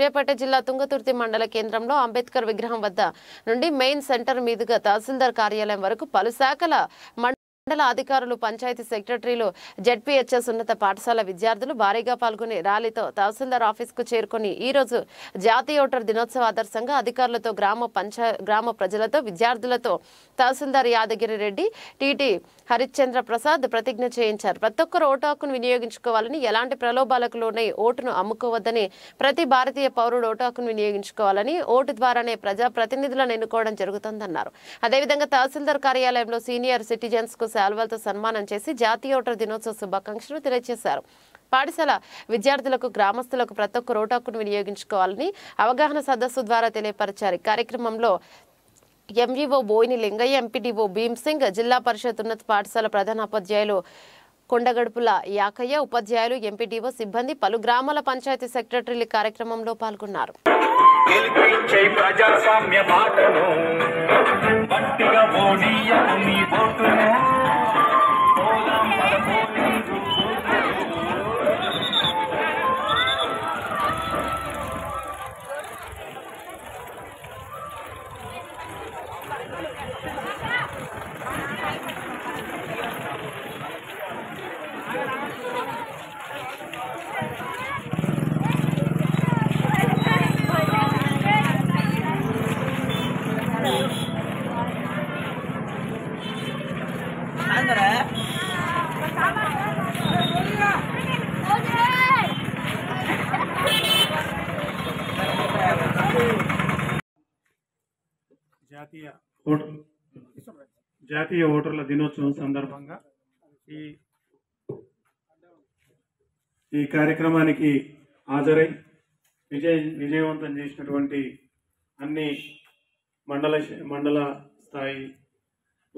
సూర్యాపేట జిల్లా తుంగతుర్తి మండల కేంద్రంలో అంబేద్కర్ విగ్రహం వద్ద నుండి మెయిన్ సెంటర్ మీదుగా తహసీల్దార్ కార్యాలయం వరకు పలు శాఖల మండల అధికారులు, పంచాయతీ సెక్రటరీలు, జెడ్పీహెచ్ఎస్ ఉన్నత పాఠశాల విద్యార్థులు భారీగా పాల్గొని ర్యాలీతో తహసీల్దార్ ఆఫీస్కు చేరుకొని ఈ రోజు జాతీయ ఓటర్ దినోత్సవ ఆదర్శంగా అధికారులతో, గ్రామ ప్రజలతో, విద్యార్థులతో తహసీల్దార్ యాదగిరి రెడ్డి, టీటీ హరిశ్చంద్ర ప్రసాద్ ప్రతిజ్ఞ చేయించారు. ప్రతి ఒక్కరు ఓటు హక్కును వినియోగించుకోవాలని, ఎలాంటి ప్రలోభాలకు లోనై ఓటును అమ్ముకోవద్దని, ప్రతి భారతీయ పౌరుడు ఓటు హక్కును వినియోగించుకోవాలని, ఓటు ద్వారానే ప్రజా ప్రతినిధులను ఎన్నుకోవడం జరుగుతుందన్నారు. అదేవిధంగా తహసీల్దార్ కార్యాలయంలో సీనియర్ సిటిజన్స్ కు శాల్వాలతో సన్మానం చేసి జాతీయ ఓటర్ దినోత్సవ శుభాకాంక్షలు తెలియజేశారు. పాఠశాల విద్యార్థులకు, గ్రామస్తులకు ప్రతి ఒక్క ఓటు హక్కును వినియోగించుకోవాలని అవగాహన సదస్సు ద్వారా తెలియపరిచారు. కార్యక్రమంలో ఎంఈఓ బోయిని లింగయ్య, ఎంపీడీఓ భీమ్సింగ్, జిల్లా పరిషత్ ఉన్నత పాఠశాల ప్రధానోపాధ్యాయులు కొండగడుపుల యాకయ్య, ఉపాధ్యాయులు, ఎంపీడీఓ సిబ్బంది, పలు గ్రామాల పంచాయతీ సెక్రటరీలు కార్యక్రమంలో పాల్గొన్నారు. జాతీయ ఓటర్ల దినోత్సవం సందర్భంగా ఈ కార్యక్రమానికి హాజరై విజయవంతం చేసినటువంటి అన్ని మండల స్థాయి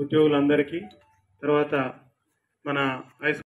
ఉద్యోగులందరికీ, తర్వాత మన హై